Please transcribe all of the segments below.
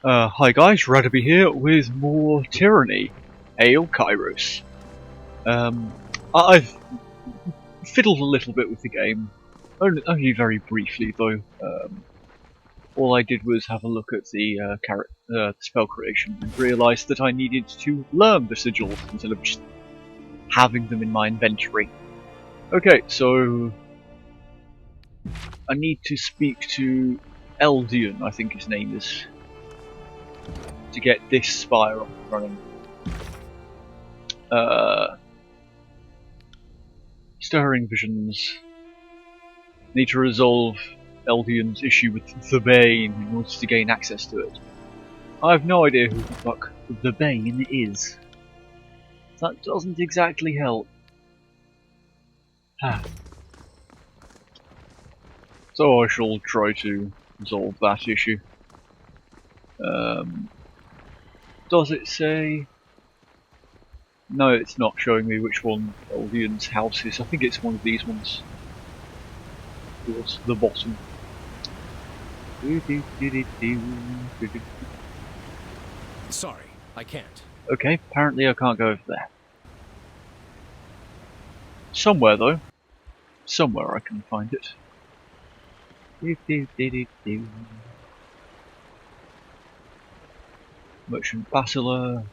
Hi guys, Radaby here with more Tyranny. Hail Kyros. I've fiddled a little bit with the game, only very briefly though. All I did was have a look at the spell creation and realised that I needed to learn the sigils instead of just having them in my inventory. Okay, so I need to speak to Eldian, I think his name is, to get this spire up and running. Stirring visions. Need to resolve Eldian's issue with the Bane in order to gain access to it. I have no idea who the fuck the Bane is. That doesn't exactly help. So I shall try to resolve that issue. Does it say? No, it's not showing me which one Eldian's house is. I think it's one of these ones. Towards the bottom. Sorry, I can't. Okay, apparently I can't go over there. Somewhere though. Somewhere I can find it. Merchant Bachelor.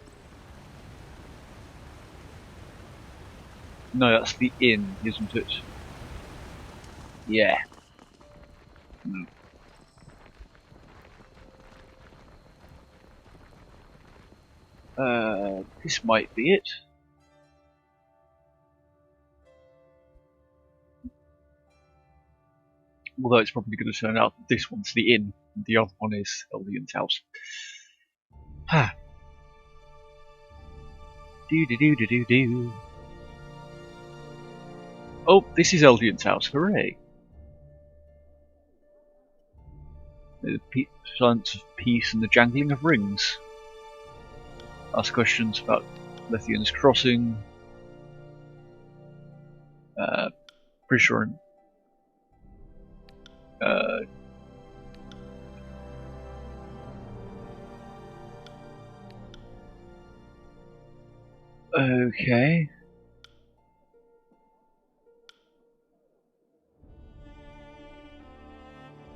No, that's the inn, isn't it? Yeah. This might be it. Although it's probably going to turn out that this one's the inn, and the other one is Eldian's house. Ha. Do. Oh, this is Eldian's house, hooray! The silence of peace and the jangling of rings. Ask questions about Lithian's crossing. Pretty sure. Okay.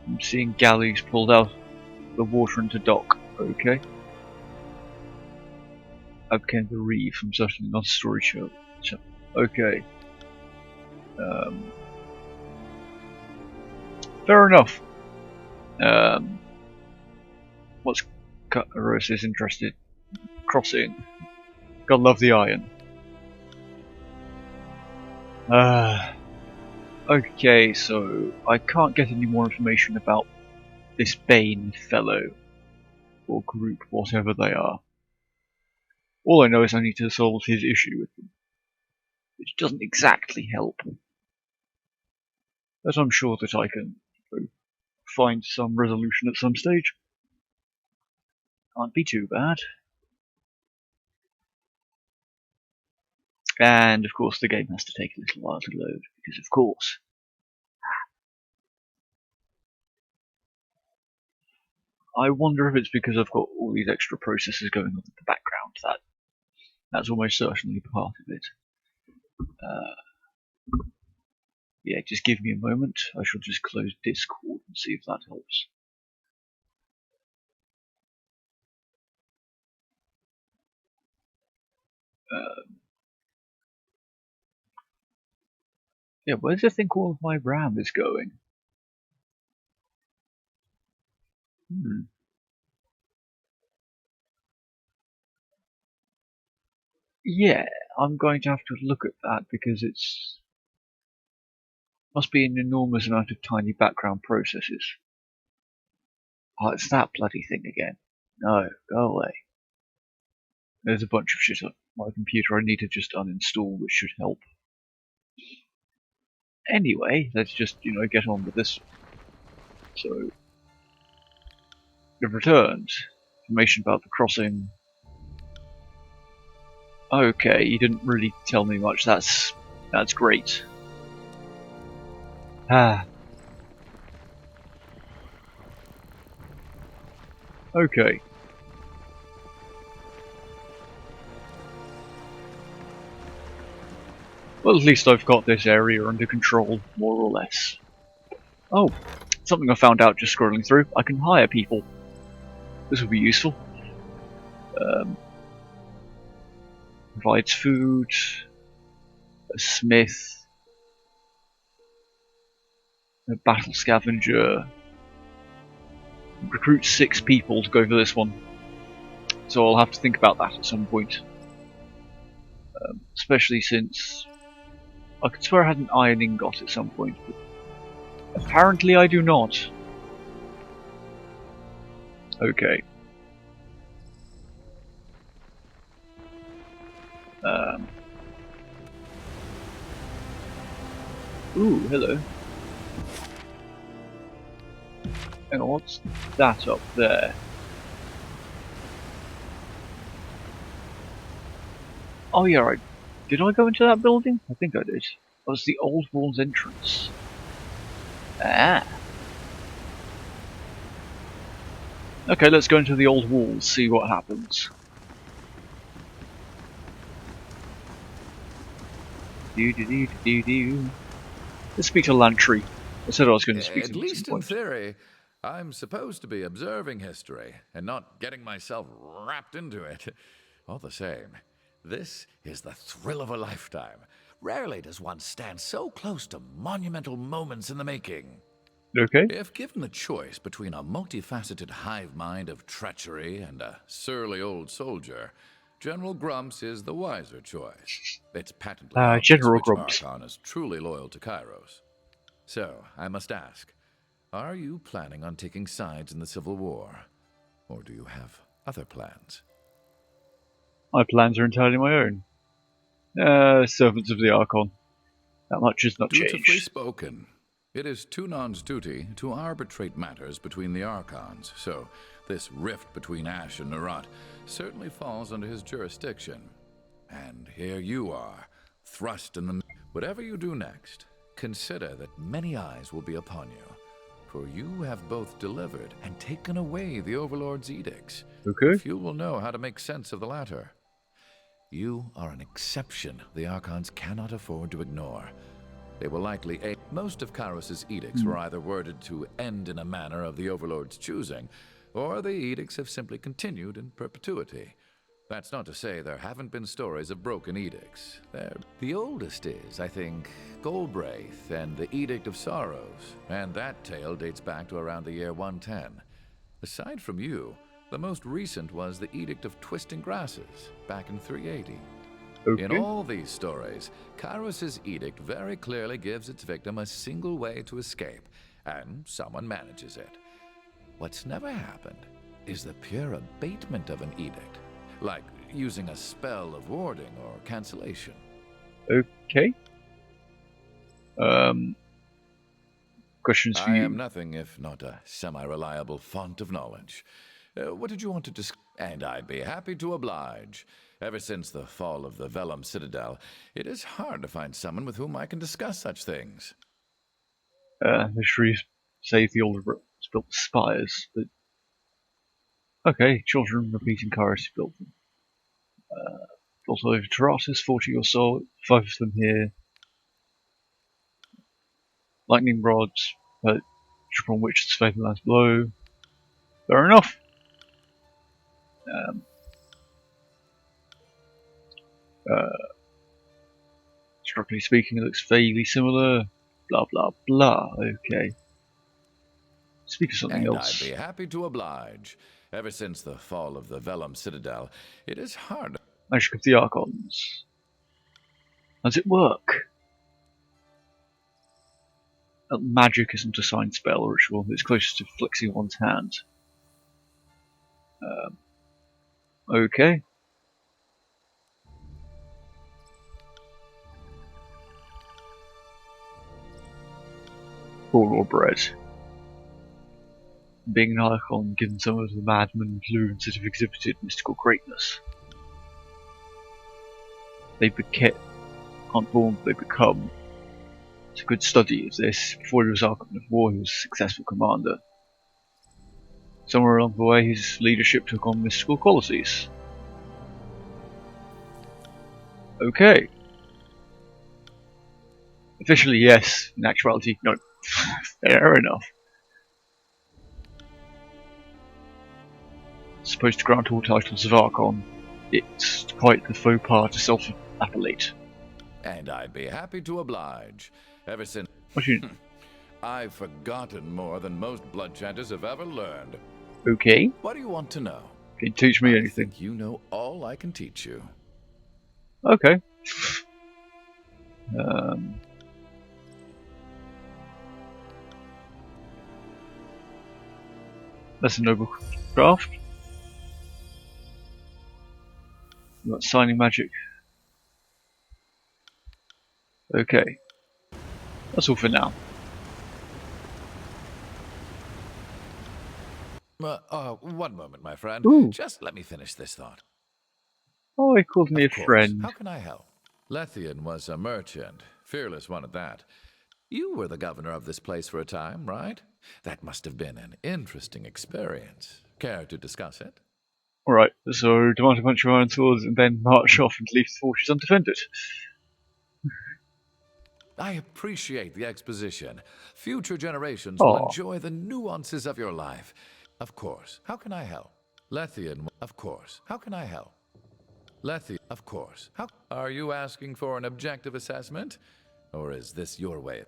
I'm seeing galleys pulled out the water into dock. Okay. I became the reef. I'm certainly not a storage show. Okay. Fair enough. What's Kyros is interested? Crossing. God love the iron. Okay, so I can't get any more information about this Bane fellow, or group, whatever they are. All I know is I need to solve his issue with them, which doesn't exactly help. But I'm sure that I can find some resolution at some stage. Can't be too bad. And of course the game has to take a little while to load, because of course. I wonder if it's because I've got all these extra processes going on in the background. That's almost certainly part of it. Yeah, just give me a moment. I shall just close Discord and see if that helps. Yeah, where does it think all of my RAM is going? Yeah, I'm going to have to look at that because it's must be an enormous amount of tiny background processes. Oh, it's that bloody thing again. No, go away. There's a bunch of shit on my computer I need to just uninstall, which should help. Anyway, let's just, get on with this. So, you've returned. Information about the crossing. Okay, you didn't really tell me much. That's great. Okay. Well, at least I've got this area under control, more or less. Oh, something I found out just scrolling through. I can hire people. This will be useful. Provides food, a smith, a battle scavenger. Recruit 6 people to go for this one. So I'll have to think about that at some point. Especially since I could swear I had an iron ingot at some point, but apparently I do not. Okay. Ooh, hello. And what's that up there? Oh yeah, right. Did I go into that building? I think I did. That was the old wall's entrance. Ah. Okay, let's go into the old walls, see what happens. Do. Let's speak to Lantry. I said I was going to speak to At him at some least in point. theory, I'm supposed to be observing history and not getting myself wrapped into it. All the same, this is the thrill of a lifetime. Rarely does one stand so close to monumental moments in the making. Okay. If given the choice between a multifaceted hive mind of treachery and a surly old soldier, General Grumps is the wiser choice. It's patently obvious General which Grumps. Archon is truly loyal to Kyros. So, I must ask, are you planning on taking sides in the Civil War? Or do you have other plans? My plans are entirely my own. Servants of the Archon. That much has not Dutifully changed. spoken. It is Tunon's duty to arbitrate matters between the Archons, so this rift between Ash and Narot certainly falls under his jurisdiction. And here you are, thrust in the... Whatever you do next, consider that many eyes will be upon you, for you have both delivered and taken away the Overlord's edicts. Okay. Few will know how to make sense of the latter. You are an exception the Archons cannot afford to ignore. They will likely aid. Most of Kyros' edicts were either worded to end in a manner of the Overlord's choosing, or the edicts have simply continued in perpetuity. That's not to say there haven't been stories of broken edicts. The oldest is, I think, Golbraith and the Edict of Sorrows, and that tale dates back to around the year 110. Aside from you, the most recent was the Edict of Twisting Grasses, back in 380. Okay. In all these stories, Kyros' edict very clearly gives its victim a single way to escape, and someone manages it. What's never happened is the pure abatement of an edict, like using a spell of warding or cancellation. Okay. Questions for I am you. nothing if not a semi-reliable font of knowledge. What did you want to discuss? And I'd be happy to oblige. Ever since the fall of the Vellum Citadel, it is hard to find someone with whom I can discuss such things. The trees save the older built the spires, but okay, children repeating Kyros who built them. Built over Taratus, 40 or so, 5 of them here. Lightning rods, upon which the Fatal lands below. Fair enough. Structurally speaking, it looks vaguely similar. Blah blah blah. Okay. Speak of something And else. I'd be happy to oblige. Ever since the fall of the Vellum Citadel, it is hard. Magic of the Archons. How does it work? Magic isn't a signed spell or ritual. It's closest to flexing one's hand. Okay. Poor raw bread. Being an Archon, given some of the madman influence that have exhibited mystical greatness. They aren't born, they become. It's a good study of this. Before he was Archon of War, he was a successful commander. Somewhere along the way, his leadership took on mystical qualities. Okay. Officially, yes. In actuality, no. Fair enough. Supposed to grant all titles of Archon. It's quite the faux pas to self-appellate. And I'd be happy to oblige. Ever since What you... I've forgotten more than most bloodchanters have ever learned. Okay. What do you want to know? Can you teach me I anything? think you know all I can teach you. Okay. That's a noble craft. You got signing magic. Okay. That's all for now. One moment, my friend. Ooh. Just let me finish this thought. Oh, he called me a Of course. friend. How can I help? Lethian was a merchant, fearless one at that. You were the governor of this place for a time, right? That must have been an interesting experience. Care to discuss it? Alright, so demand a bunch of iron swords and then march off and leave the fortress undefended. I appreciate the exposition. Future generations will Aw. enjoy the nuances of your life. Of course. How can I help? Lethian, of course. How can I help? Lethian, of course. How are you asking for an objective assessment? Or is this your way?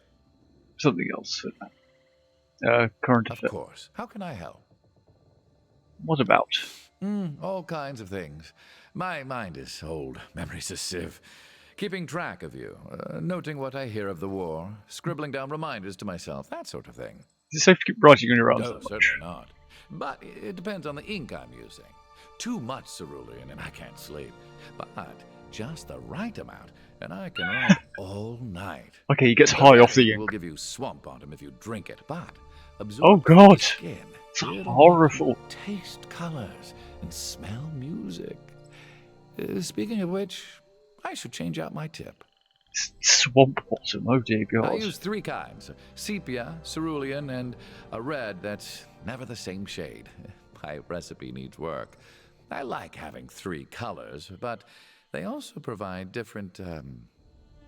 Something else for now. Current Of affair. course. How can I help? What about? All kinds of things. My mind is old. Memory's a sieve. Keeping track of you, noting what I hear of the war, scribbling down reminders to myself, that sort of thing. Is it safe to keep writing on your arms No, that much? certainly not. But it depends on the ink I'm using. Too much cerulean and I can't sleep. But just the right amount, and I can write all night. Okay, he gets The high off the medicine ink. will give you swamp bottom if you drink it, but absorb Oh it through god! the skin. It's It'll make horrible. you taste colors and smell music. Speaking of which, I should change out my tip. Swamp bottom, oh dear I god. use 3 kinds: sepia, cerulean, and a red that's never the same shade. My recipe needs work. I like having 3 colors, but they also provide different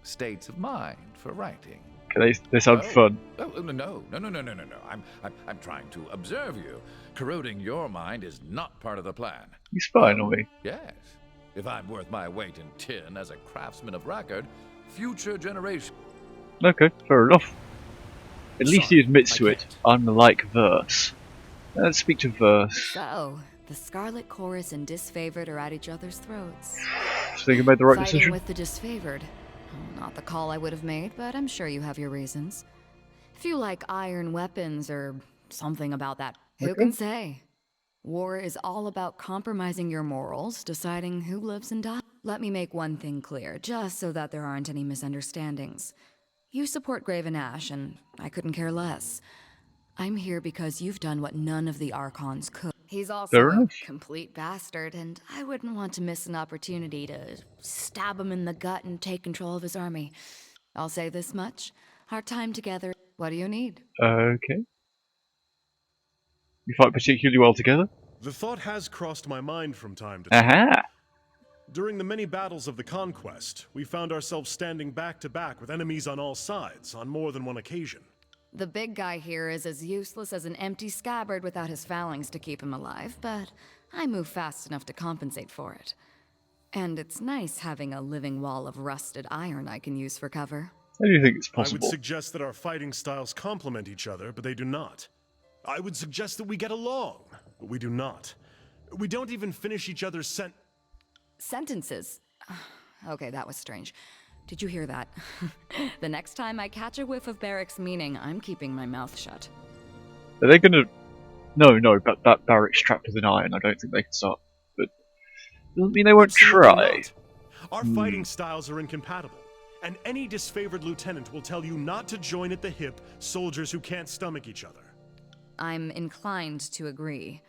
states of mind for writing. Okay, they sound fun. Oh, no. I'm trying to observe you. Corroding your mind is not part of the plan. You spying on me. Yes. If I'm worth my weight in tin as a craftsman of record, future generations. Okay, fair enough. At least he Sorry, admits I to it, can't. unlike Verse. Let's speak to Verse. So, the Scarlet Chorus and Disfavored are at each other's throats. Think you made the right Fighting decision? with the Disfavored. Oh, not the call I would have made, but I'm sure you have your reasons. If you like iron weapons or something about that, who Okay. can say? War is all about compromising your morals, deciding who lives and dies. Let me make one thing clear, just so that there aren't any misunderstandings. You support Graven Ash, and I couldn't care less. I'm here because you've done what none of the Archons could. He's also Fair a enough. complete bastard, and I wouldn't want to miss an opportunity to stab him in the gut and take control of his army. I'll say this much. Our time together, what do you need? Okay. You fight particularly well together? The thought has crossed my mind from time to time. Aha! During the many battles of the Conquest, we found ourselves standing back to back with enemies on all sides on more than one occasion. The big guy here is as useless as an empty scabbard without his phalanx to keep him alive, but I move fast enough to compensate for it. And it's nice having a living wall of rusted iron I can use for cover. How do you think it's I would possible? suggest that our fighting styles complement each other, but they do not. I would suggest that we get along, but we do not. We don't even finish each other's Sentences. Okay, that was strange. Did you hear that? The next time I catch a whiff of Barrick's meaning, I'm keeping my mouth shut. Are they gonna... No, but that barrack's trapped with an iron. I don't think they can start. But doesn't mean they won't Absolutely try. not. Our fighting styles are incompatible, and any disfavored lieutenant will tell you not to join at the hip soldiers who can't stomach each other. I'm inclined to agree.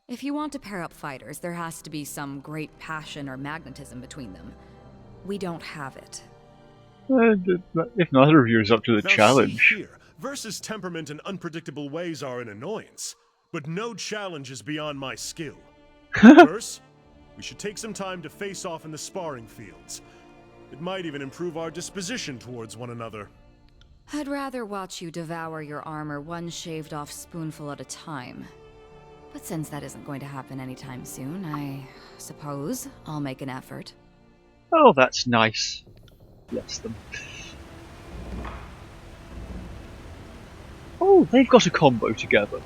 If you want to pair up fighters, there has to be some great passion or magnetism between them. We don't have it. If neither of you is up to the Now challenge. see here, Versus temperament and unpredictable ways are an annoyance, but no challenge is beyond my skill. Verse, we should take some time to face off in the sparring fields. It might even improve our disposition towards one another. I'd rather watch you devour your armor one shaved off spoonful at a time. But since that isn't going to happen anytime soon, I suppose I'll make an effort. Oh, that's nice. Bless them. Oh, they've got a combo together.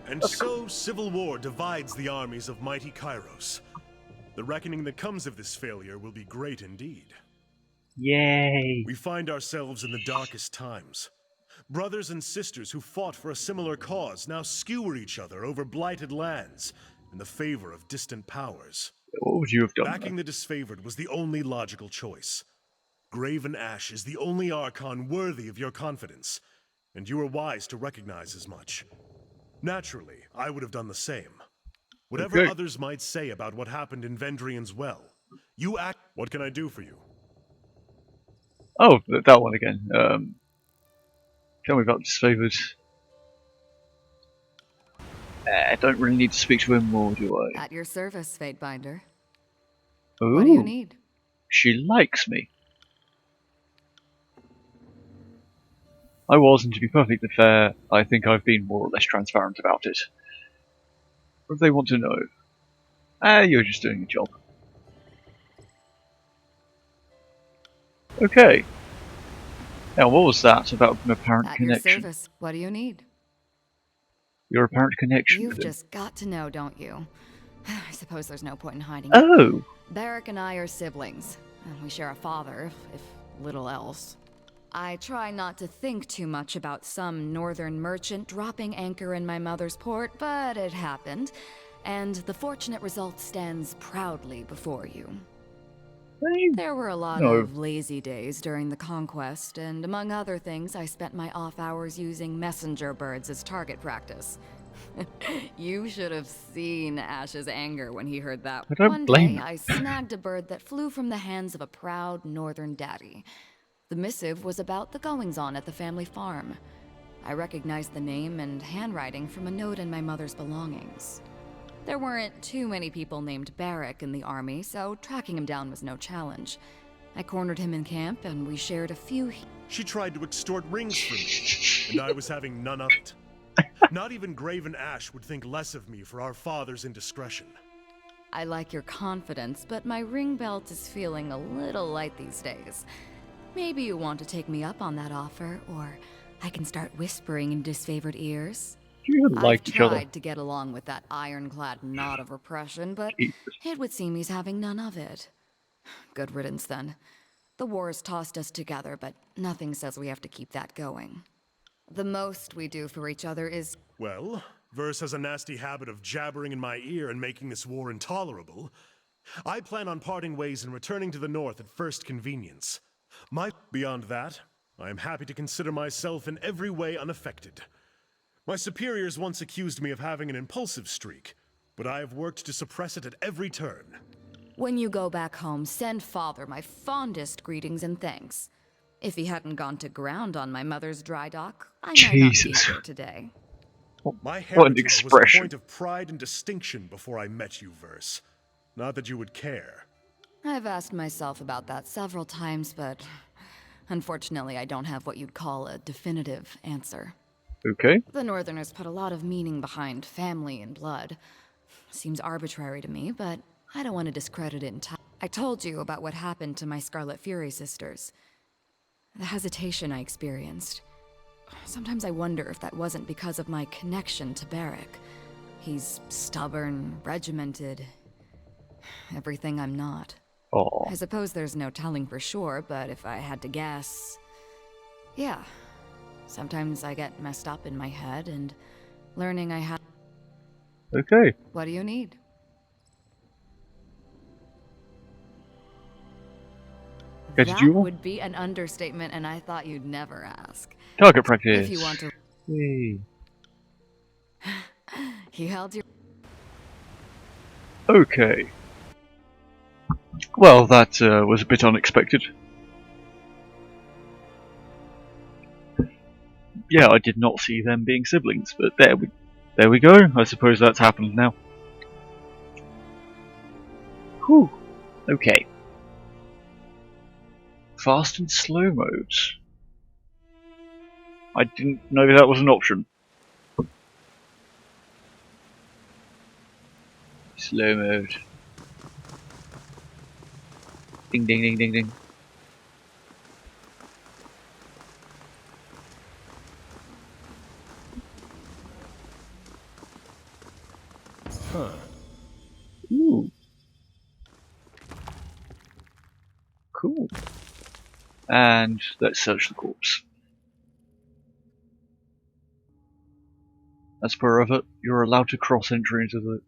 And so, civil war divides the armies of mighty Kyros. The reckoning that comes of this failure will be great indeed. Yay! We find ourselves in the darkest times. Brothers and sisters who fought for a similar cause now skewer each other over blighted lands in the favor of distant powers. What would you have done? Backing the disfavored was the only logical choice. Graven Ash is the only Archon worthy of your confidence, and you were wise to recognize as much. Naturally, I would have done the same. Whatever Okay. others might say about what happened in Vendrian's Well, you act. What can I do for you? Oh, that one again. Tell me about disfavored. I don't really need to speak to him more, do I? At your service, Fatebinder. Ooh, What do you need? she likes me. I was, and to be perfectly fair, I think I've been more or less transparent about it. What do they want to know? You're just doing your job. Okay. Now, what was that about an apparent At your connection? service. What do you need? Your apparent connection You've with him. just got to know, don't you? I suppose there's no point in hiding it. Oh! Barrick and I are siblings. And we share a father, if little else. I try not to think too much about some northern merchant dropping anchor in my mother's port, but it happened. And the fortunate result stands proudly before you. There were a lot No. of lazy days during the conquest, and among other things, I spent my off hours using messenger birds as target practice. You should have seen Ash's anger when he heard that. I don't One blame day, him. I snagged a bird that flew from the hands of a proud northern daddy. The missive was about the goings-on at the family farm. I recognized the name and handwriting from a note in my mother's belongings. There weren't too many people named Barrick in the army, so tracking him down was no challenge. I cornered him in camp, and we shared a few. She tried to extort rings from me, and I was having none of it. Not even Graven Ash would think less of me for our father's indiscretion. I like your confidence, but my ring belt is feeling a little light these days. Maybe you want to take me up on that offer, or I can start whispering in disfavored ears. Do you even like I've each other? tried to get along with that ironclad knot of repression, but Jesus. it would seem he's having none of it. Good riddance, then. The war's tossed us together, but nothing says we have to keep that going. The most we do for each other is... Well, Verse has a nasty habit of jabbering in my ear and making this war intolerable. I plan on parting ways and returning to the north at first convenience. Beyond that, I am happy to consider myself in every way unaffected. My superiors once accused me of having an impulsive streak, but I have worked to suppress it at every turn. When you go back home, send Father my fondest greetings and thanks. If he hadn't gone to ground on my mother's dry dock, I might not be Jesus. here today. My What an heritage was a expression. point of pride and distinction before I met you, Verse. Not that you would care. I've asked myself about that several times, but unfortunately I don't have what you'd call a definitive answer. Okay. The Northerners put a lot of meaning behind family and blood. Seems arbitrary to me, but I don't want to discredit it entirely. I told you about what happened to my Scarlet Fury sisters. The hesitation I experienced. Sometimes I wonder if that wasn't because of my connection to Barrick. He's stubborn, regimented, everything I'm not. Oh. I suppose there's no telling for sure, but if I had to guess... Yeah. Sometimes I get messed up in my head, and learning I have... Okay. What do you need? Okay, did That you- would be an understatement, and I thought you'd never ask. Target practice. If you want to... Yay. You held your... Okay. Well, that was a bit unexpected. Yeah, I did not see them being siblings, but there we go. I suppose that's happened now. Whew. Okay. Fast and slow modes. I didn't know that was an option. Slow mode. Ding ding ding ding ding. Huh. Ooh. Cool. And let's search the corpse. As per of it, you're allowed to cross entry into the...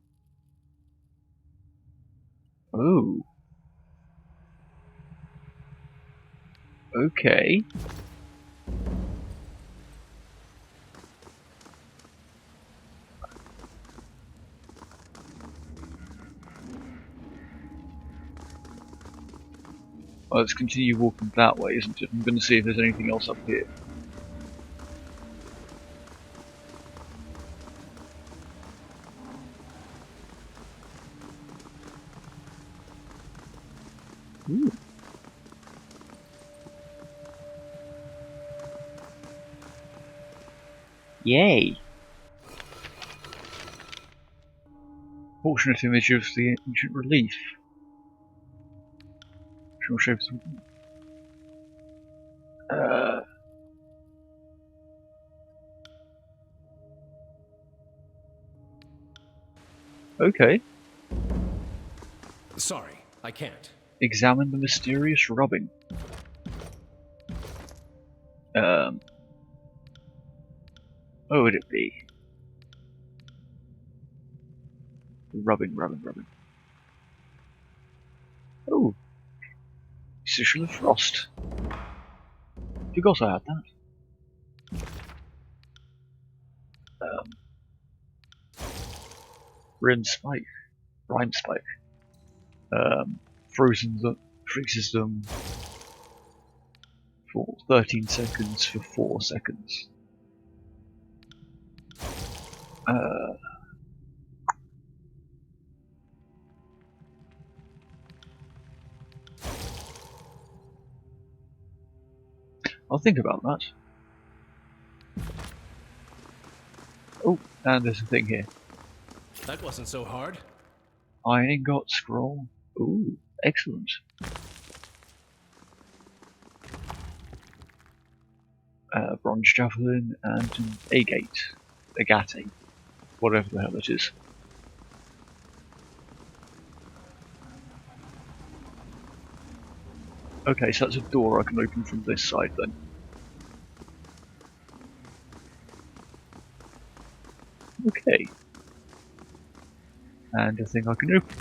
Oh. Okay. Well, let's continue walking that way, isn't it? I'm going to see if there's anything else up here. Ooh. Yay! Fortunate image of the ancient relief. Sure shows. Okay. Sorry, I can't. Examine the mysterious rubbing. What would it be? Rubbing. Oh, Sigil of Frost. Forgot I had that. Rhyme Spike. Freezes them for 13 seconds for 4 seconds. I'll think about that. Oh, and there's a thing here. That wasn't so hard. Iron Got Scroll. Ooh, excellent. Bronze Javelin and an Agate, whatever the hell it is. Okay, so that's a door I can open from this side then. Okay. And a thing I can open.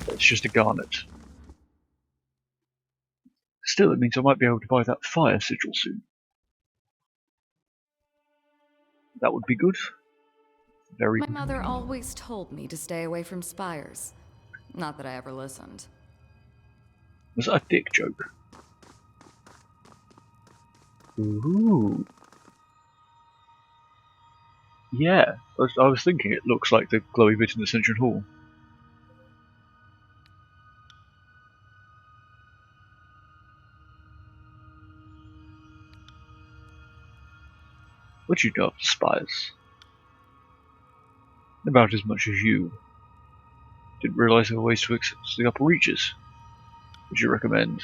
It's just a garnet. Still, it means I might be able to buy that fire sigil soon. That would be good. Very My good. mother always told me to stay away from spires. Not that I ever listened. Was that a dick joke? Ooh. Yeah, I was thinking it looks like the glowy bit in the Central Hall. What you know of spires? About as much as you. Didn't realise there were ways to access the upper reaches. Would you recommend?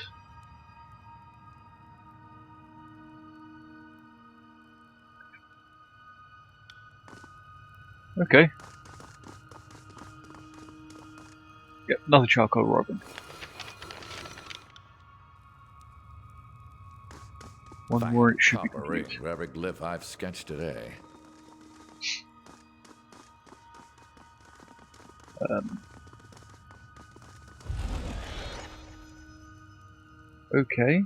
Okay. Yep, another charcoal robin. One Fine more, it should be copper ring complete. for every glyph I've sketched today. Okay.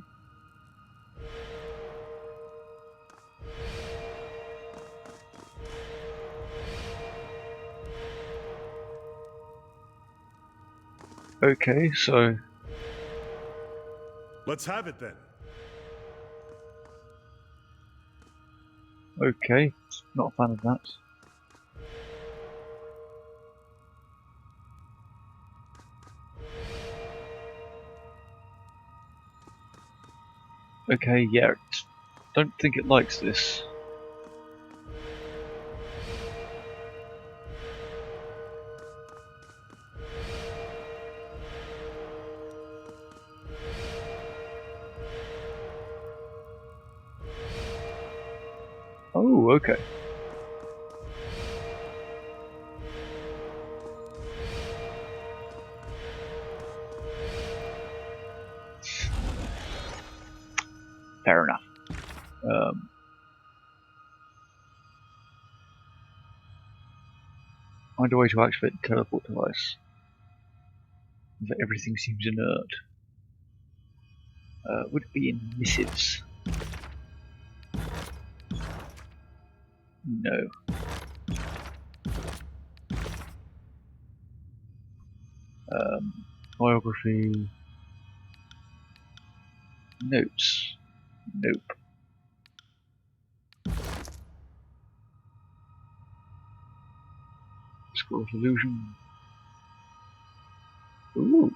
Okay, so Let's have it then. okay, not a fan of that. Okay, yeah, it's Don't think it likes this. Oh, okay. Fair enough. Find a way to activate the teleport device. Everything seems inert. Would it be in missives? No. Biography. Notes. Nope. Scroll of illusion. Ooh.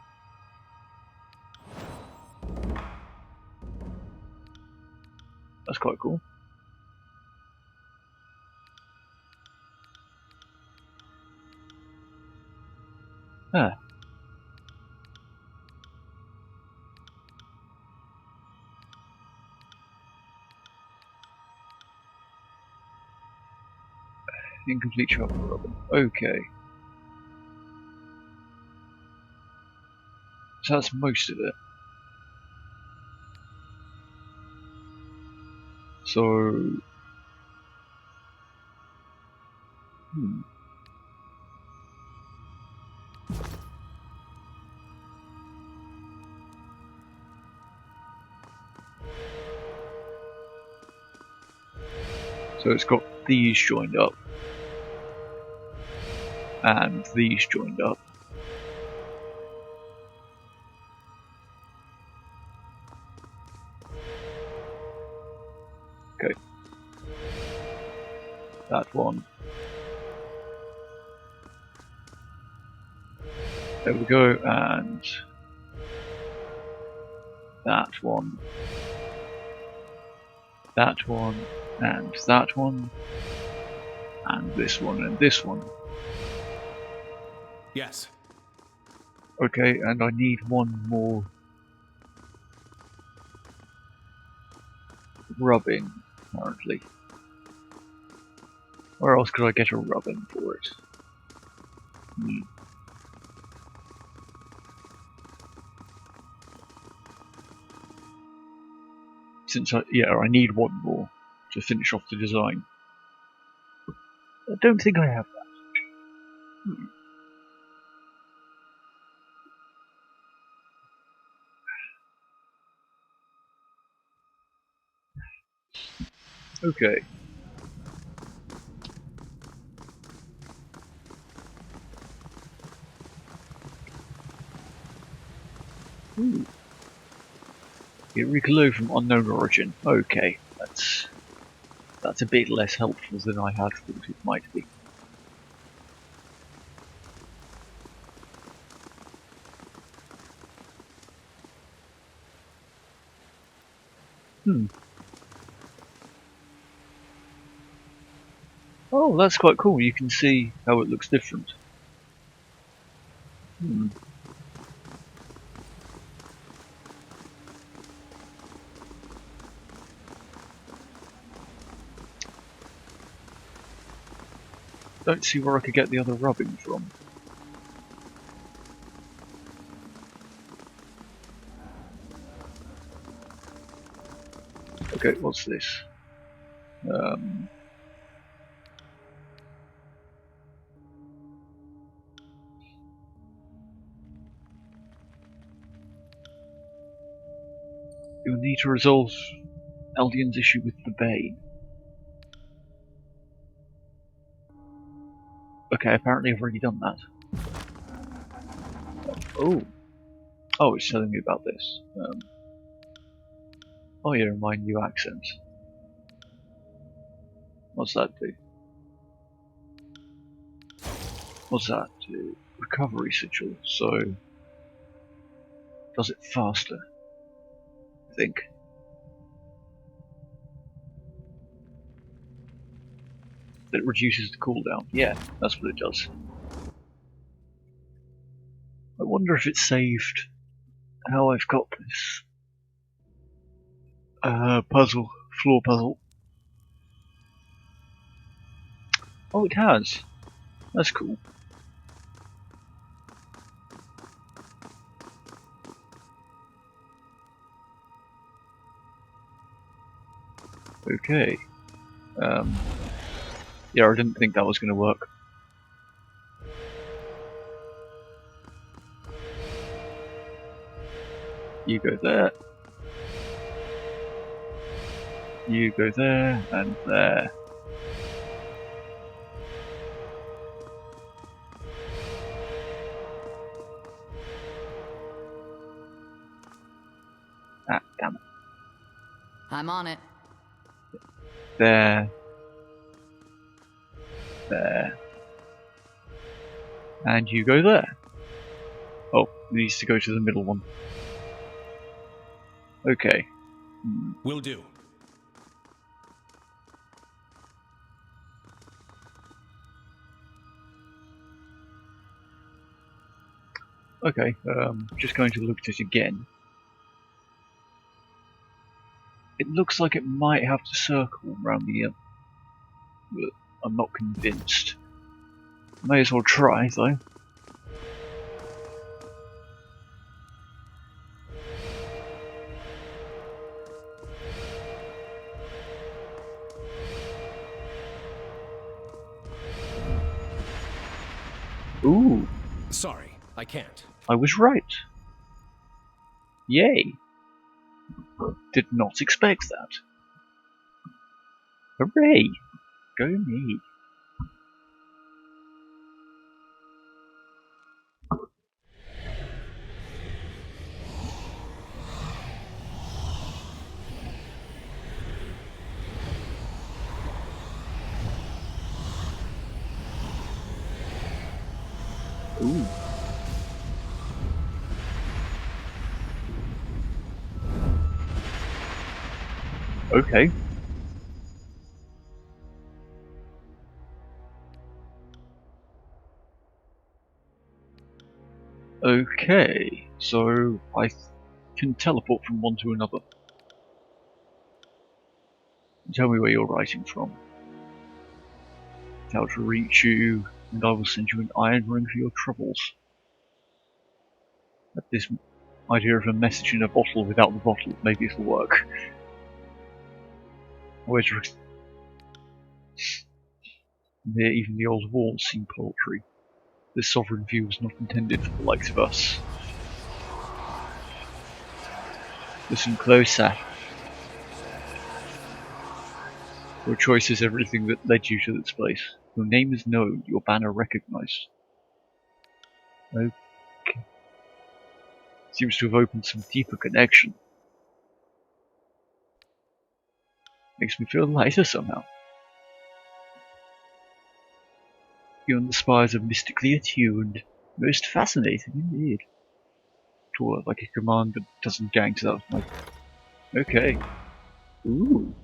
That's quite cool. Ah. Incomplete shot for Robin. Okay. So that's most of it. So... So it's got these joined up. And these joined up. Okay. That one. There we go, and that one. That one, and that one. And this one, and this one. Yes. Okay, and I need one more rubbing, apparently. Where else could I get a rubbing for it? Since I need one more to finish off the design. I don't think I have that. Okay. Ooh. Eureka from unknown origin. Okay, that's a bit less helpful than I had thought it might be. Oh, that's quite cool. You can see how it looks different. Don't see where I could get the other rubbing from. Okay, what's this? You'll need to resolve Aldion's issue with the Bane. Okay, apparently I've already done that. Oh. Oh, it's telling me about this. Oh yeah, my new accent. What's that do? What's that do? Recovery sigil, so... does it faster, I think. That reduces the cooldown. Yeah, that's what it does. I wonder if it's saved how I've got this puzzle, floor puzzle. Oh, it has. That's cool. Okay. Yeah, I didn't think that was going to work. You go there. You go there, and there. Ah, damn it. I'm on it. There. There. And you go there. Oh, it needs to go to the middle one. Okay. Will do. Okay, just going to look at it again. It looks like it might have to circle around the but I'm not convinced. May as well try, though. Ooh, Sorry, I can't. I was right. Yay. Did not expect that. Hooray! Go me. Ooh. Okay. Okay, so I can teleport from one to another. Tell me where you're writing from. How to reach you, and I will send you an iron ring for your troubles. This idea of a message in a bottle without the bottle, maybe it'll work. Even the old walls seem paltry. This sovereign view was not intended for the likes of us. Listen closer. Your choice is everything that led you to this place. Your name is known, your banner recognized. Okay. Seems to have opened some deeper connection. Makes me feel lighter somehow. Beyond the spires are mystically attuned. Most fascinating indeed. Like a command that doesn't gang to that. Like, okay. Ooh.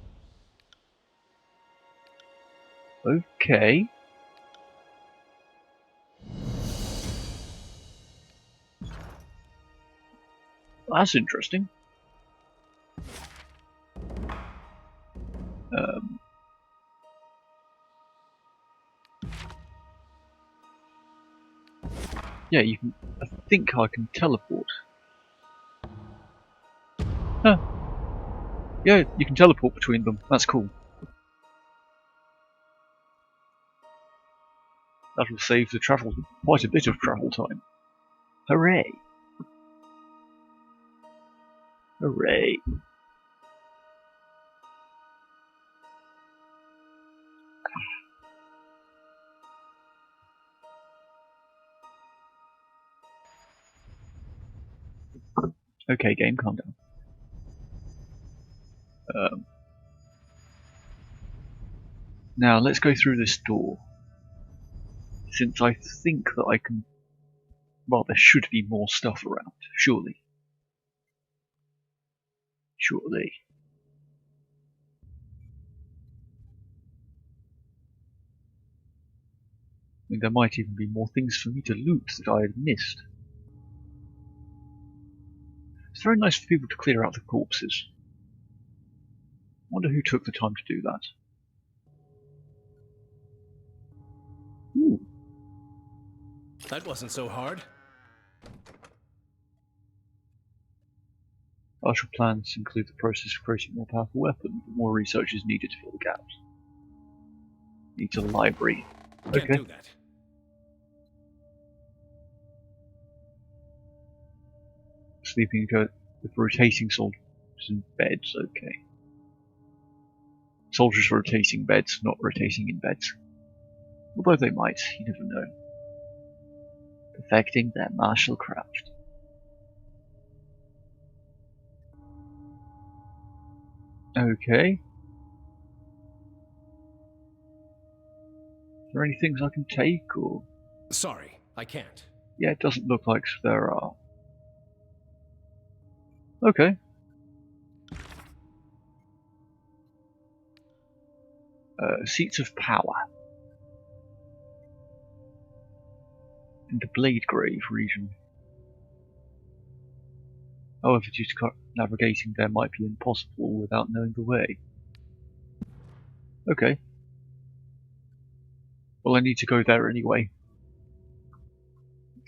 Okay. That's interesting. Um, yeah, you can. I think I can teleport. Huh. Yeah, you can teleport between them. That's cool. That'll save the travel, quite a bit of travel time. Hooray! Hooray! Okay, game, calm down. Now let's go through this door. Since I think that I can. Well, there should be more stuff around. Surely. Surely. mean, there might even be more things for me to loot that I had missed. It's very nice for people to clear out the corpses. I wonder who took the time to do that. Ooh. That wasn't so hard. Partial plans include the process of creating a more powerful weapon, but more research is needed to fill the gaps. Needs a library. Can't Okay. do that. Sleeping with rotating soldiers in beds, okay. Soldiers rotating beds, not rotating in beds. Although they might, you never know. Perfecting their martial craft. Okay. Are there any things I can take, or...? Sorry, I can't. Yeah, it doesn't look like there are. Okay. Seats of power. In the Bladegrave region. However, due to navigating there might be impossible without knowing the way. Okay. Well, I need to go there anyway.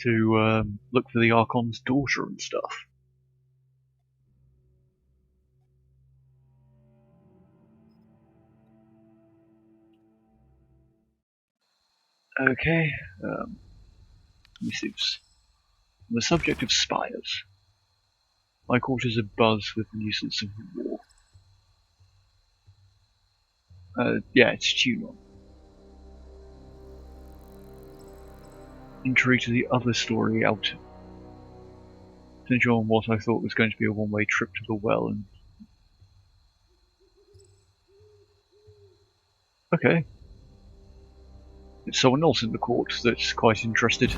To look for the Archon's daughter and stuff. Okay. Missives. On the subject of spires. My quarters are buzz with the nuisance of war. Yeah, it's Tunon. Entry to the other story out. Finish on what I thought was going to be a one-way trip to the well and... Okay. It's someone else in the court that's quite interested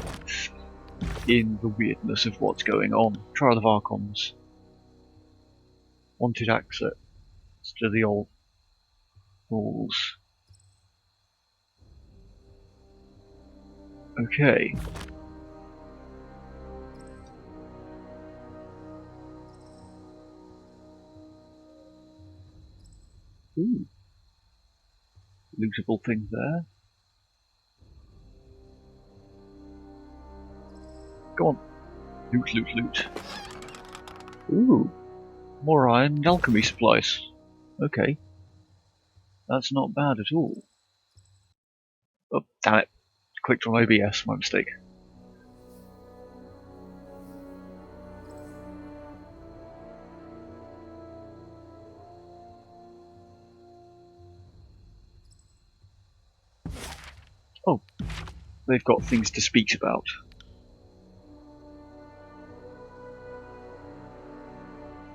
in the weirdness of what's going on. Trial of Archons. Wanted access to the old halls. Okay. Ooh. Lootable thing there. Go on. Loot, loot, loot. Ooh. More iron and alchemy supplies. Okay. That's not bad at all. Oh, damn it. Clicked on OBS, my mistake. Oh. They've got things to speak about.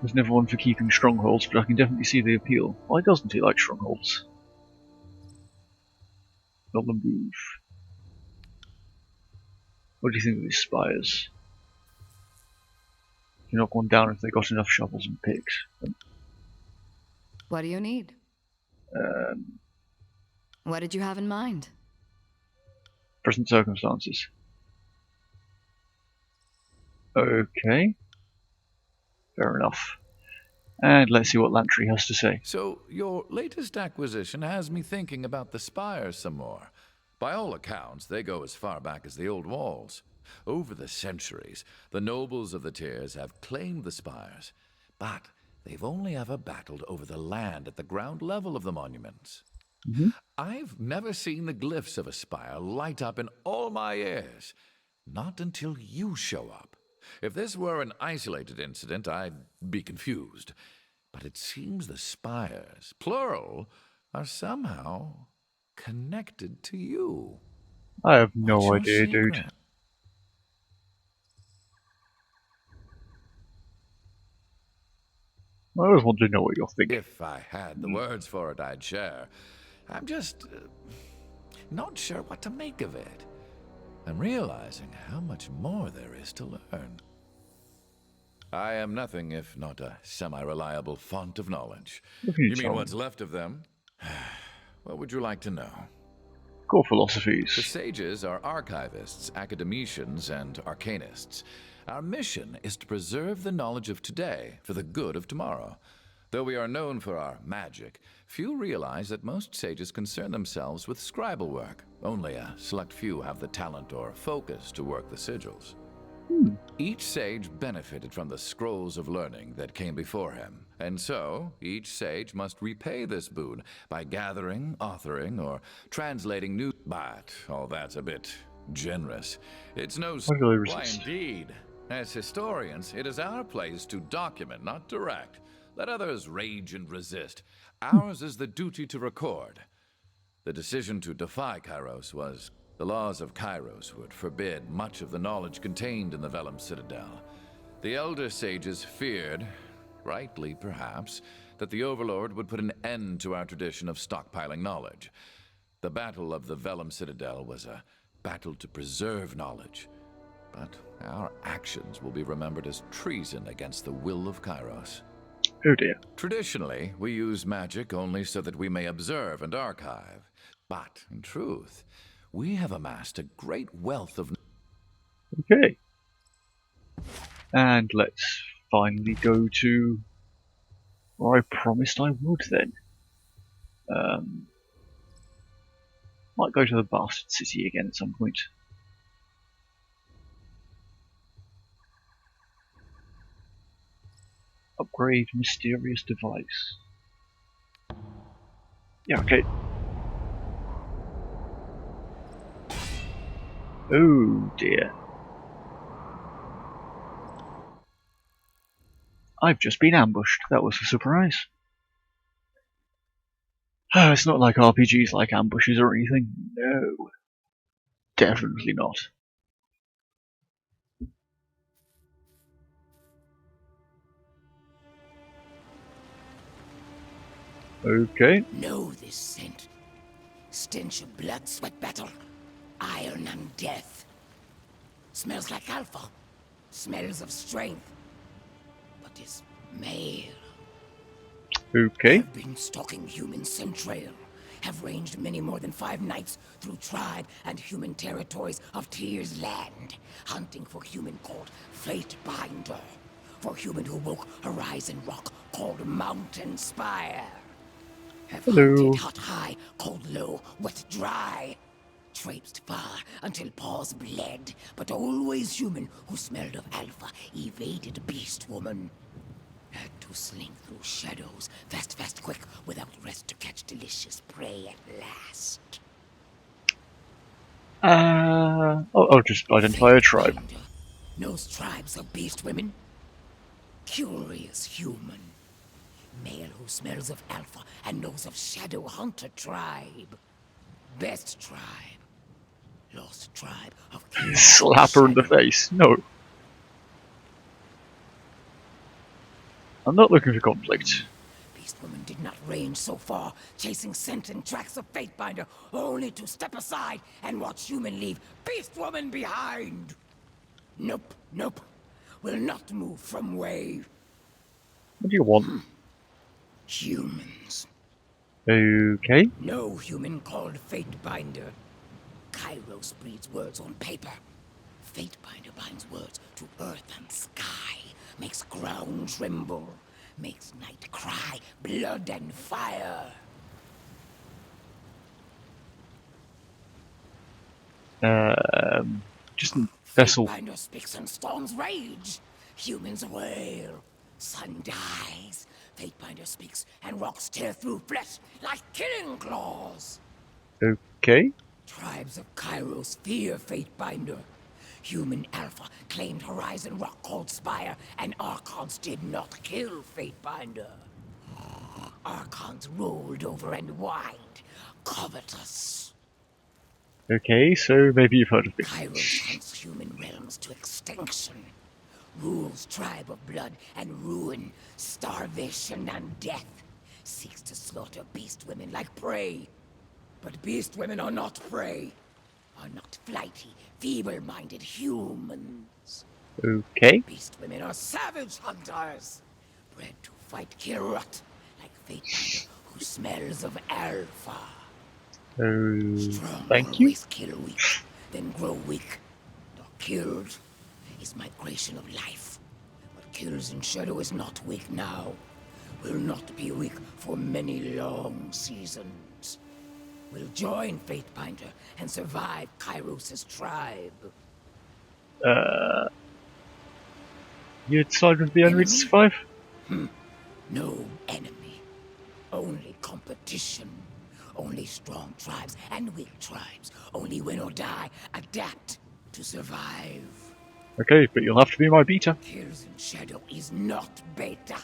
There's never one for keeping strongholds, but I can definitely see the appeal. Why doesn't he like strongholds? On the move. What do you think of these spires? You knock one down if they got enough shovels and picks. What do you need? What did you have in mind? Present circumstances. Okay. Fair enough. And let's see what Lantry has to say. So, your latest acquisition has me thinking about the spires some more. By all accounts, they go as far back as the old walls. Over the centuries, the nobles of the tiers have claimed the spires, but they've only ever battled over the land at the ground level of the monuments. I've never seen the glyphs of a spire light up in all my years. Not until you show up. If this were an isolated incident, I'd be confused. But it seems the spires, plural, are somehow connected to you. I have no What's your idea, dude. secret? I always want to know what you're thinking. If I had the words for it, I'd share. I'm just not sure what to make of it. I'm realizing how much more there is to learn. I am nothing if not a semi-reliable font of knowledge. What can you You tell mean me? what's left of them? What would you like to know? Core The philosophies. sages are archivists, academicians, and arcanists. Our mission is to preserve the knowledge of today for the good of tomorrow. Though we are known for our magic, few realize that most sages concern themselves with scribal work. Only a select few have the talent or focus to work the sigils. Each sage benefited from the scrolls of learning that came before him, and so each sage must repay this boon by gathering, authoring, or translating new. But all that's a bit generous. It's no. Why do I Why, resist? indeed. As historians, it is our place to document, not direct. Let others rage and resist. Ours is the duty to record. The decision to defy Kyros was the laws of Kyros would forbid much of the knowledge contained in the Vellum Citadel. The elder sages feared, rightly perhaps, that the Overlord would put an end to our tradition of stockpiling knowledge. The Battle of the Vellum Citadel was a battle to preserve knowledge, but our actions will be remembered as treason against the will of Kyros. Oh dear. Traditionally, we use magic only so that we may observe and archive. But, in truth, we have amassed a great wealth of. Okay. And let's finally go to where I promised I would then. Might go to the Bastard City again at some point. Upgrade mysterious device. Yeah, okay. Oh dear. I've just been ambushed. That was a surprise. It's not like RPGs like ambushes or anything. No. Definitely not. Okay. Know this scent. Stench of blood, sweat, battle, iron and death. Smells like alpha. Smells of strength. But is male. Okay. Have been stalking human centrail. Have ranged many more than 5 nights through tribe and human territories of Tyr's land, hunting for human called Fate Binder. For human who woke Horizon Rock called Mountain Spire. Have Hello. hunted hot high, cold low, wet dry. Traipsed far until paws bled, but always human who smelled of alpha evaded beast woman. Had to slink through shadows, fast, fast, quick, without rest to catch delicious prey at last. I'll just identify a tribe. Binder knows tribes of beast women. Curious human. Male who smells of alpha and knows of shadow hunter tribe. Best tribe. Lost tribe of Kyros Slap her in the shadow. face. No. I'm not looking for conflict. Beast woman did not range so far, chasing scent and tracks of Fatebinder, only to step aside and watch human leave Beast woman behind. Nope, nope. Will not move from way. What do you want? Humans. Okay. No human called Fatebinder. Kyros breeds words on paper. Fatebinder binds words to earth and sky. Makes ground tremble. Makes night cry, blood and fire. Just vessel. Fatebinder speaks and storms rage. Humans wail. Sun dies. Fatebinder speaks and rocks tear through flesh like killing claws. Okay. Tribes of Kyros fear Fatebinder. Human Alpha claimed Horizon Rock called Spire, and Archons did not kill Fatebinder. Archons rolled over and whined, covetous. Okay, so maybe you've heard of me. Kyros hunts human realms to extinction. Rules tribe of blood and ruin, starvation and death. Seeks to slaughter beast women like prey. But beast women are not prey. Are not flighty, feeble-minded humans. Okay. Beast women are savage hunters. Bred to fight Kyros, like Fatebinder who smells of alpha. Oh, Strong thank you. always kill weak, then grow weak. The killed is migration of life. What kills in shadow is not weak now. Will not be weak for many long seasons. Will join Fatebinder and survive Kyros' tribe. You decided with the enemy to Enemy? survive? No enemy. Only competition. Only strong tribes and weak tribes. Only win or die. Adapt to survive. Okay, but you'll have to be my beta. Kills in Shadow is not beta.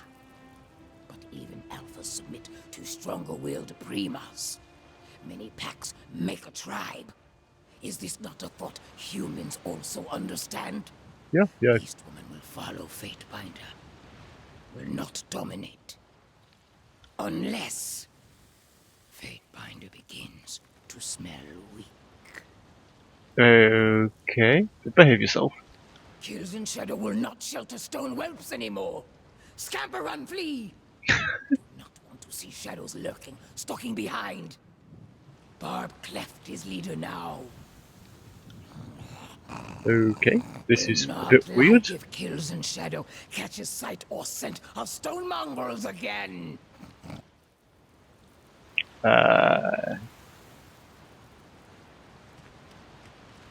But even alphas submit to stronger-willed primas. Many packs make a tribe. Is this not a thought humans also understand? Yeah, yeah. Beast Woman will follow Fatebinder. Will not dominate. Unless Fatebinder begins to smell weak. Okay, behave yourself. Kills in Shadow will not shelter stone whelps anymore. Scamper and flee! Not want to see shadows lurking, stalking behind. Barb Cleft is leader now. Okay, this Will is a not bit like weird. if Kills in Shadow catches sight or scent of stone mongrels again.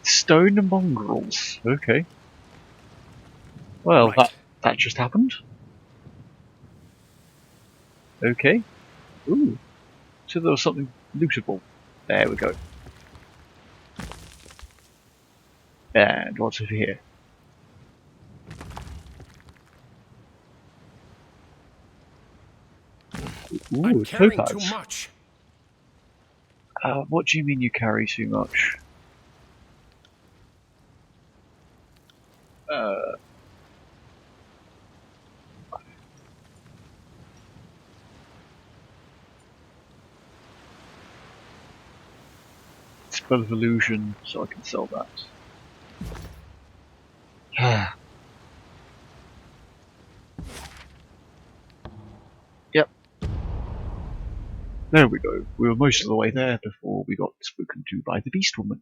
Stone mongrels. Okay. Well, Right. that just happened. Okay. Ooh. So there was something lootable. There we go. And what's over here? I'm Ooh, carrying too topaz. much. What do you mean you carry too much? Spell of illusion, so I can sell that. Yep. There we go. We were most of the way there before we got spoken to by the Beast Woman.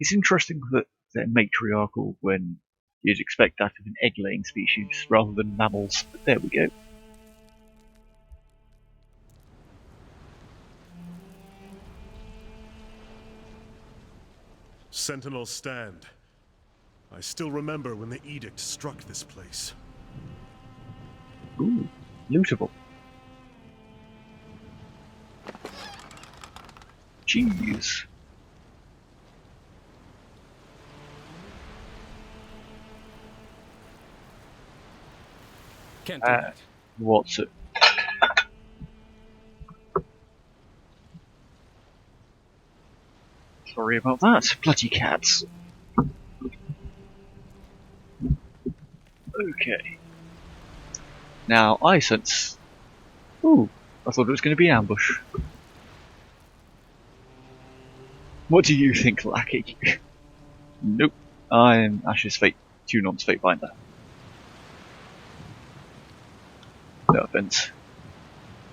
It's interesting that they're matriarchal when you'd expect that of an egg-laying species rather than mammals, but there we go. Sentinels stand. I still remember when the edict struck this place. Ooh, lootable. Jeez. Can't do that. What's it? Sorry about that. Bloody cats. Okay. Now, I sense... Ooh, I thought it was going to be ambush. What do you think, Lackey? Nope. I'm Ash's Fate. Tunon's Fatebinder. No offense.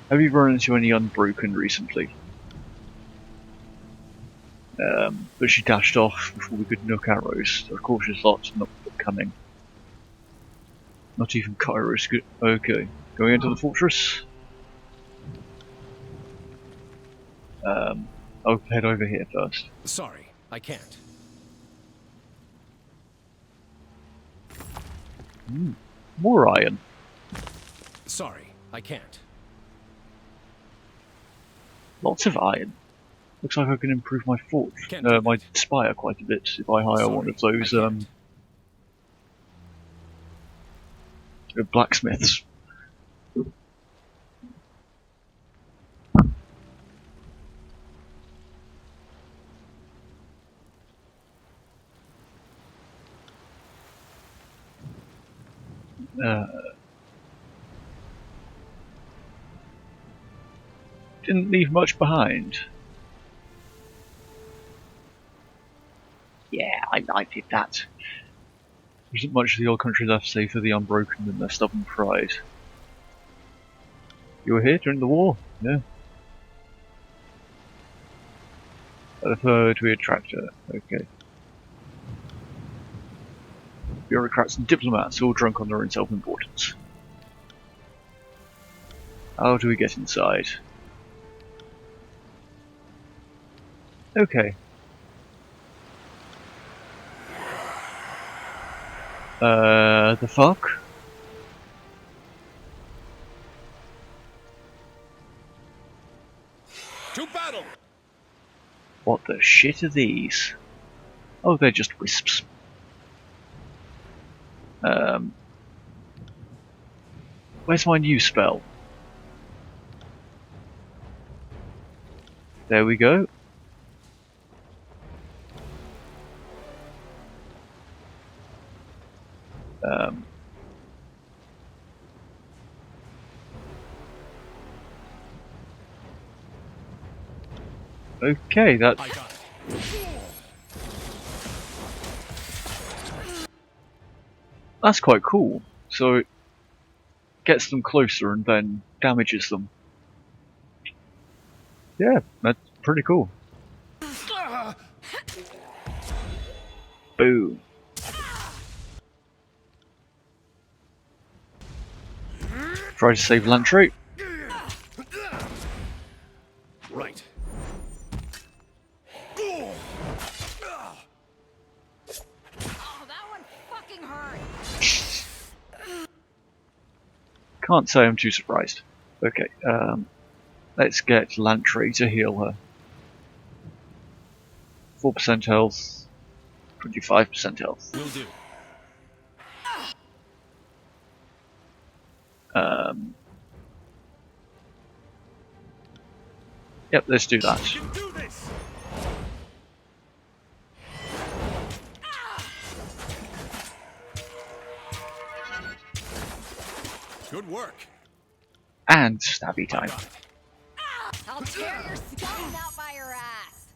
Have you run into any Unbroken recently? But she dashed off before we could nook arrows. A cautious lot, not coming. Not even Kyros could. Okay. Going into the fortress? I'll head over here first. Sorry, I can't. More iron. Sorry, I can't. Lots of iron. Looks like I can improve my forge, Can't do my that. spire quite a bit if I hire one of those I can't. Blacksmiths. Didn't leave much behind. Yeah, I did that. There isn't much the old country left save for the Unbroken and their stubborn pride. You were here during the war? Yeah. I've heard we attract her. Okay. Bureaucrats and diplomats all drunk on their own self-importance. How do we get inside? Okay. The fuck? To battle! What the shit are these? Oh, they're just wisps. Where's my new spell? There we go. Okay, that I got it. that's quite cool. So it gets them closer and then damages them. Yeah, that's pretty cool. Boom. Try to save Lantry. Right. Oh, that one fucking hurt. Can't say I'm too surprised. Okay, let's get Lantry to heal her. 4% health, 25% health. Will do. Yep, let's do that. You can do this! Good work. And stabby I time. got it. I'll tear your skin out by your ass.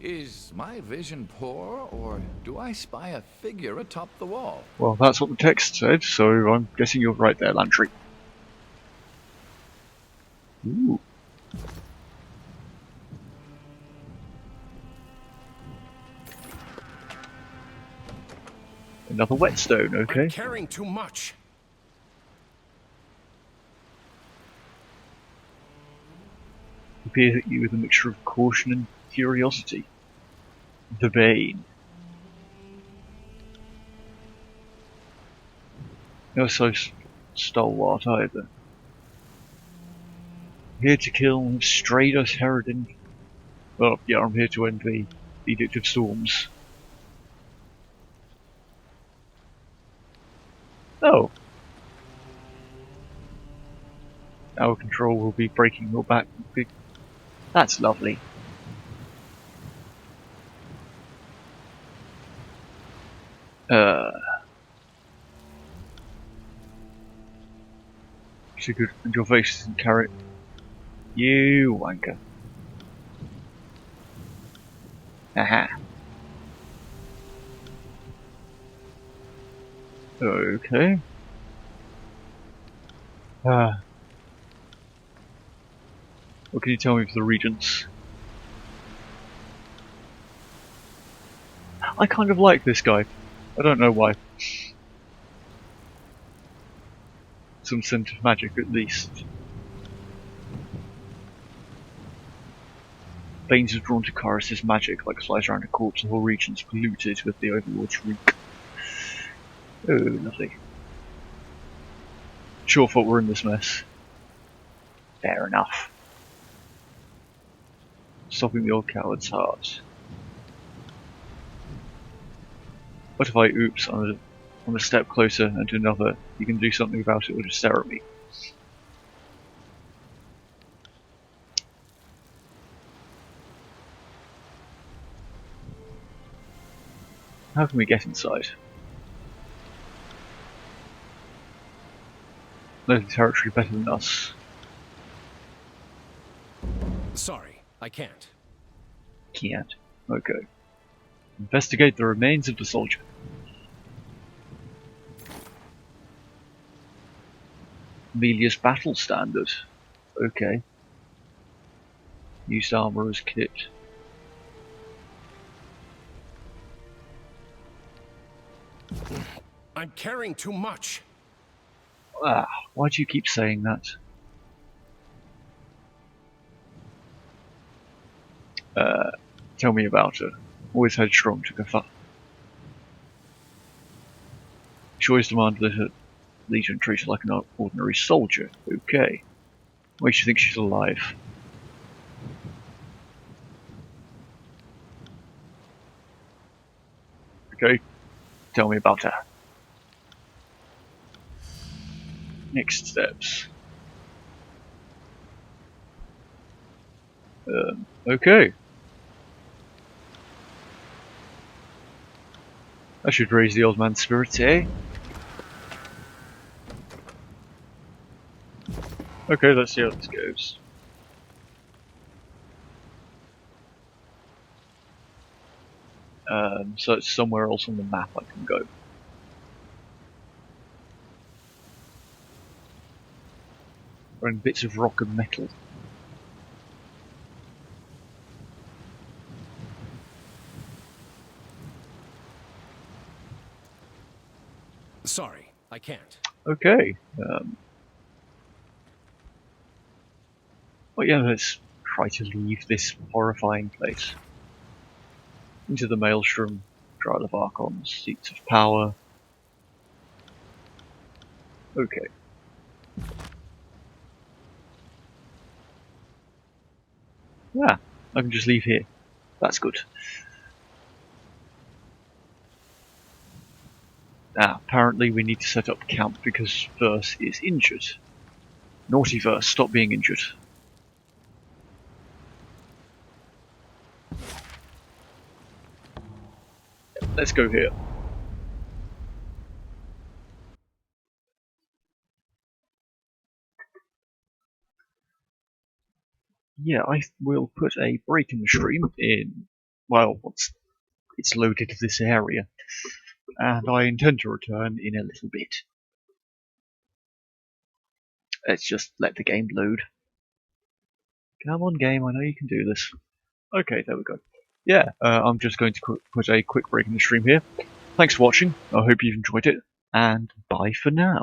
Is my vision poor, or do I spy a figure atop the wall? Well, that's what the text said, so I'm guessing you're right there, Lantry. Ooh. Another whetstone, okay. I'm carrying too much. Appears at you with a mixture of caution and curiosity. The Bane. Not so stalwart either. Here to kill and have strayed us Herodin. Well, yeah, I'm here to end the Edict of Storms. Oh. Our control will be breaking your back. That's lovely. So good, and your face isn't carrot. You wanker. Aha. Okay. What can you tell me for the Regents? I kind of like this guy. I don't know why. Some scent of magic, at least. Banes is drawn to Kyros' magic like flies around a corpse. The whole region's polluted with the Overlord's reek. Oh, lovely. Sure thought we're in this mess. Fair enough. Stopping the old coward's heart. What if I oops on a step closer and to another? You can do something about it or just stare at me. How can we get inside? Know the territory better than us. Sorry, I can't. Can't. Okay. Investigate the remains of the soldier. Amelia's battle standard. Okay. Used armorer's kit. I'm carrying too much. Ah, why do you keep saying that? Tell me about her. Always headstrong to Kafa. She always demanded that her Legion treat her like an ordinary soldier. Okay. Makes you think she's alive. Okay. Tell me about her. Next steps. Okay. I should raise the old man's spirits, eh? Okay, let's see how this goes. So it's somewhere else on the map I can go. Or in bits of rock and metal. Sorry, I can't. Okay. Well, yeah, let's try to leave this horrifying place. Into the Maelstrom, Trial of Archons, Seats of Power. Okay. Yeah, I can just leave here. That's good. Now, apparently we need to set up camp because Verse is injured. Naughty Verse, stop being injured. Let's go here. Yeah, I will put a break in the stream in, well, once it's loaded to this area. And I intend to return in a little bit. Let's just let the game load. Come on, game, I know you can do this. Okay, there we go. Yeah, I'm just going to put a quick break in the stream here. Thanks for watching, I hope you've enjoyed it, and bye for now.